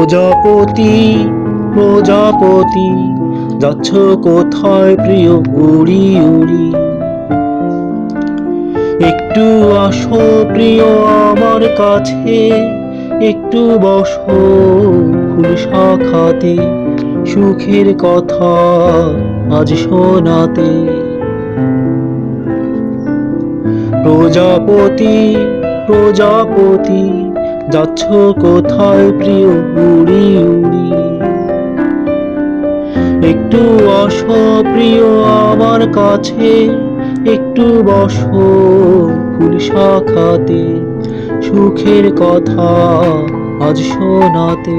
প্রজাপতি প্রজাপতি যাচ্ছ কোথায় প্রিয় উড়ি উড়ি। একটু আসো প্রিয় আমার কাছে, একটু বসো ফুল শাখাতে, সুখের কথা আজ শোনাতে। প্রজাপতি প্রজাপতি যাচ্ছ কোথায় প্রিয় উড়ি উড়ি। একটু আসো প্রিয় আমার কাছে, একটু বসো ফুল শাখাতে, সুখের কথা আজ শোনাতে।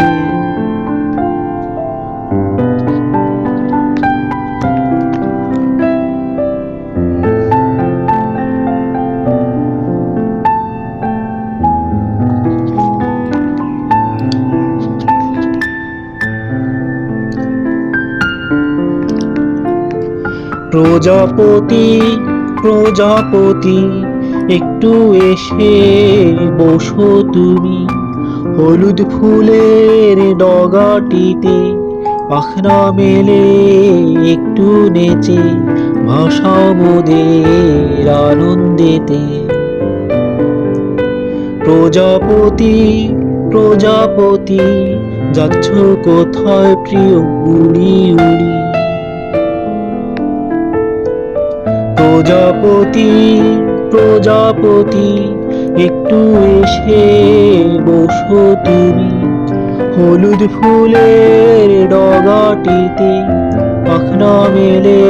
প্রজাপতি প্রজাপতি একটু এসে বসো তুমি, হলুদ ফুলের ডগাটিতে পাখনা মেলে একটু নেচে, ভাষাও মোদের আনন্দেতে। প্রজাপতি প্রজাপতি যাচ্ছ কোথায় প্রিয় উড়ি উড়ি। প্রজাপতি প্রজাপতি একটু এসে বসো তুমি, হলুদ ফুলের ডগাটিতে পাখনা মেলে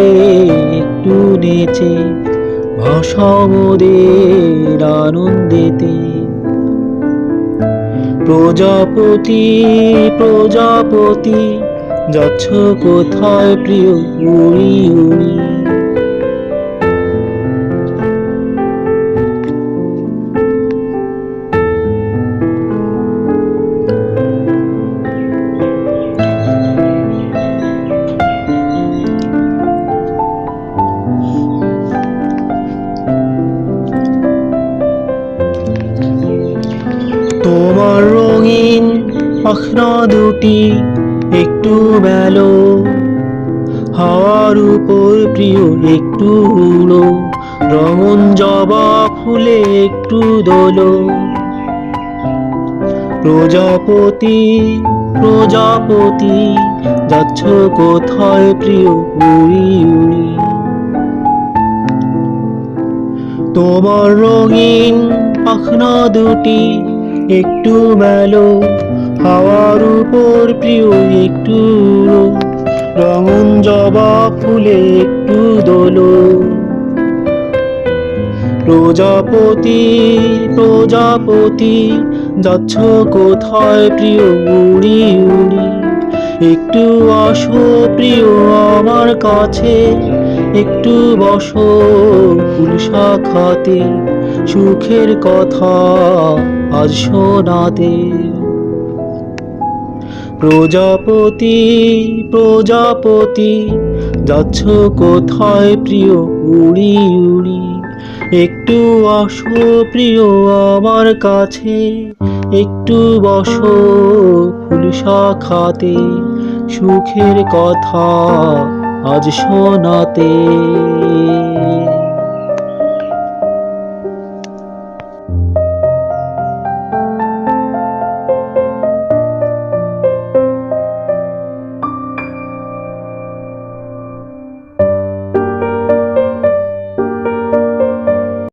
একটু নেচে, ভাষা মোদের আনন্দেতে। প্রজাপতি প্রজাপতি যাচ্ছ কোথায় প্রিয় উড়ি উড়ি। তোমার রঙিন পাখনা দুটি একটু মেলো, হাওয়ার উপর প্রিয় একটু উড়ো, রঙন জবা ফুলে একটু দোলো। প্রজাপতি প্রজাপতি যাচ্ছ কোথায় প্রিয় উড়ি উড়ি। তোমার রঙিন পাখনা দুটি একটু মেলো, হাওয়ার উপর প্রিয় একটু উড়ো, রঙন জবা ফুলে একটু দোলো। প্রজাপতি প্রজাপতি যাচ্ছ কোথায় প্রিয় উড়ি উড়ি। একটু আসো প্রিয় আমার কাছে, একটু বসো ফুল শাখাতে, সুখের কথা আজ শোনাতে। প্রজাপতি প্রজাপতি যাচ্ছ কোথায় প্রিয় উড়ি উড়ি। একটু আসো প্রিয় আমার কাছে, একটু বসো ফুল শাখাতে, সুখের কথা আজ শোনাতে।